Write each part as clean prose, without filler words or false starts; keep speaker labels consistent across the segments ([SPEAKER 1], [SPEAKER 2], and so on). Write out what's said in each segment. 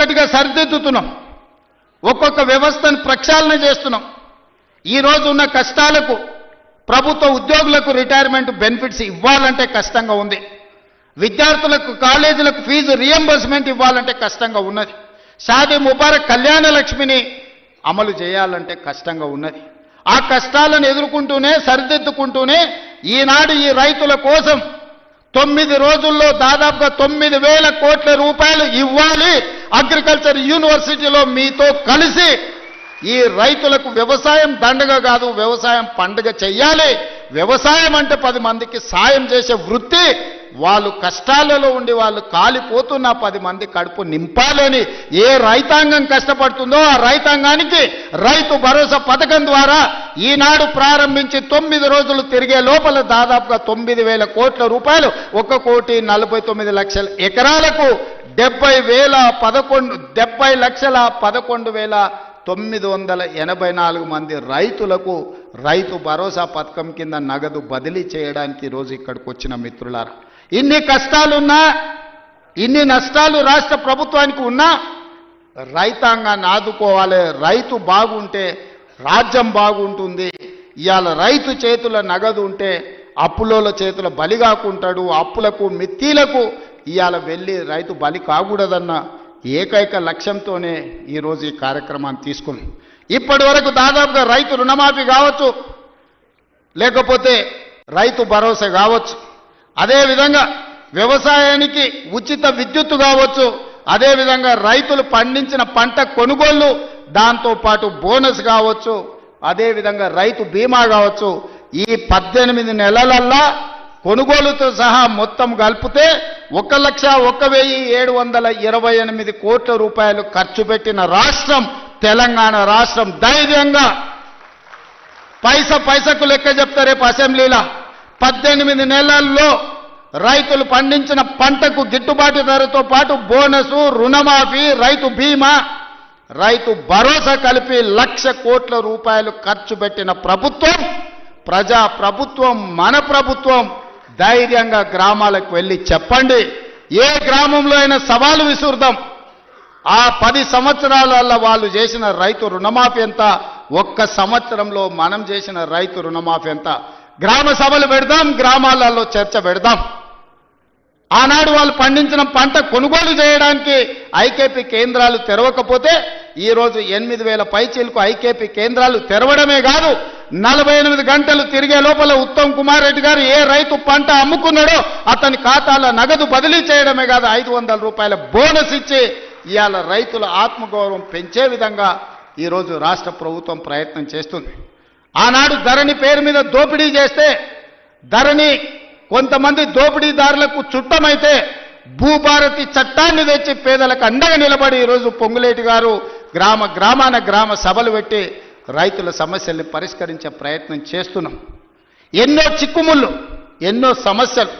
[SPEAKER 1] ఒక్కొక్కటిగా సరిదిద్దుతున్నాం, ఒక్కొక్క వ్యవస్థను ప్రక్షాళన చేస్తున్నాం. ఈరోజు ఉన్న కష్టాలకు ప్రభుత్వ ఉద్యోగులకు రిటైర్మెంట్ బెనిఫిట్స్ ఇవ్వాలంటే కష్టంగా ఉంది. విద్యార్థులకు కాలేజీలకు ఫీజు రియంబర్స్మెంట్ ఇవ్వాలంటే కష్టంగా ఉన్నది. షాదీ ముబారక్ కళ్యాణ లక్ష్మిని అమలు చేయాలంటే కష్టంగా ఉన్నది. ఆ కష్టాలను ఎదుర్కొంటూనే సరిదిద్దుకుంటూనే ఈనాడు ఈ రైతుల కోసం 9 రోజుల్లో దాదాపుగా 9,000 కోట్ల రూపాయలు ఇవ్వాలి. అగ్రికల్చర్ యూనివర్సిటీలో మీతో కలిసి ఈ రైతులకు వ్యవసాయం దండగ కాదు, వ్యవసాయం పండుగ చెయ్యాలి. వ్యవసాయం అంటే 10 మందికి సాయం చేసే వృత్తి. వాళ్ళు కష్టాలలో ఉండి వాళ్ళు కాలిపోతున్న 10 మంది కడుపు నింపాలని ఏ రైతాంగం కష్టపడుతుందో ఆ రైతాంగానికి రైతు భరోసా పథకం ద్వారా ఈనాడు ప్రారంభించి 9 రోజులు తిరిగే లోపల దాదాపుగా 9,000 కోట్ల రూపాయలు 1,49,00,000 ఎకరాలకు 70,11,984 మంది రైతులకు రైతు భరోసా పథకం కింద నగదు బదిలీ చేయడానికి ఈరోజు ఇక్కడికి వచ్చిన మిత్రులారా, ఇన్ని కష్టాలున్నా ఇన్ని నష్టాలు రాష్ట్ర ప్రభుత్వానికి ఉన్నా రైతాంగాన్ని ఆదుకోవాలి. రైతు బాగుంటే రాజ్యం బాగుంటుంది. ఇవాళ రైతు చేతుల నగదు ఉంటే అప్పులోల చేతుల బలి కాకుంటాడు. అప్పులకు మిత్తీలకు ఇవాళ వెళ్ళి రైతు బలి కాకూడదన్న ఏకైక లక్ష్యంతోనే ఈరోజు ఈ కార్యక్రమాన్ని తీసుకున్నాం. ఇప్పటి వరకు దాదాపుగా రైతు రుణమాఫీ కావచ్చు, లేకపోతే రైతు భరోసా కావచ్చు, అదేవిధంగా వ్యవసాయానికి ఉచిత విద్యుత్తు కావచ్చు, అదేవిధంగా రైతులు పండించిన పంట కొనుగోళ్లు, దాంతోపాటు బోనస్ కావచ్చు, అదేవిధంగా రైతు బీమా కావచ్చు. ఈ 18 నెలలల్లా కొనుగోలుతో సహా మొత్తం కలిపితే 1,01,728 కోట్ల రూపాయలు ఖర్చు పెట్టిన రాష్ట్రం తెలంగాణ రాష్ట్రం. ధైర్యంగా పైసకు లెక్క చెప్తా రేపు అసెంబ్లీలో. 18 నెలల్లో రైతులు పండించిన పంటకు గిట్టుబాటు ధరతో పాటు బోనసు, రుణమాఫీ, రైతు బీమా, రైతు భరోసా కలిపి 1,00,000 కోట్ల రూపాయలు ఖర్చు పెట్టిన ప్రభుత్వం, ప్రజా ప్రభుత్వం, మన ప్రభుత్వం. ధైర్యంగా గ్రామాలకు వెళ్ళి చెప్పండి. ఏ గ్రామంలో అయినా సవాలు విసురుదాం. ఆ 10 సంవత్సరాలలో వాళ్ళు చేసిన రైతు రుణమాఫీ ఎంత, 1 సంవత్సరంలో మనం చేసిన రైతు రుణమాఫీ ఎంత. గ్రామ సభలు పెడదాం, గ్రామాలలో చర్చ పెడదాం. ఆనాడు వాళ్ళు పండించిన పంట కొనుగోలు చేయడానికి ఐకేపీ కేంద్రాలు తెరవకపోతే ఈరోజు 8,000 పైచీలకు ఐకేపీ కేంద్రాలు తెరవడమే కాదు, 48 గంటలు తిరిగే లోపల ఉత్తమ్ కుమార్ రెడ్డి గారు ఏ రైతు పంట అమ్ముకున్నాడో అతని ఖాతాలో నగదు బదిలీ చేయడమే కాదు, 500 రూపాయల బోనస్ ఇచ్చి ఇవాళ రైతుల ఆత్మగౌరవం పెంచే విధంగా ఈరోజు రాష్ట్ర ప్రభుత్వం ప్రయత్నం చేస్తుంది. ఆనాడు ధరణి పేరు మీద దోపిడీ చేస్తే, ధరణి కొంతమంది దోపిడీదారులకు చుట్టమైతే భూభారతి చట్టాన్ని తెచ్చి పేదలకు అండగా నిలబడి ఈరోజు పొంగులేటి గారు గ్రామాన గ్రామ సభలు పెట్టి రైతుల సమస్యల్ని పరిష్కరించే ప్రయత్నం చేస్తున్నాం. ఎన్నో చిక్కుముళ్ళు, ఎన్నో సమస్యలు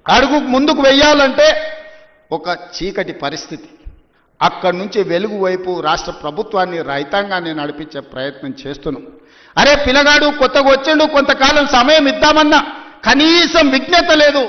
[SPEAKER 1] అడుగు ముందుకు వెయ్యాలంటే ఒక చీకటి పరిస్థితి. అక్కడి నుంచి వెలుగు వైపు రాష్ట్ర ప్రభుత్వాన్ని, రైతాంగాన్ని నడిపించే ప్రయత్నం చేస్తున్నాం. అరే పిల్లగాడు కొత్తగా వచ్చిండు, కొంతకాలం సమయం ఇద్దామన్నా కనీసం విజ్ఞత లేదు.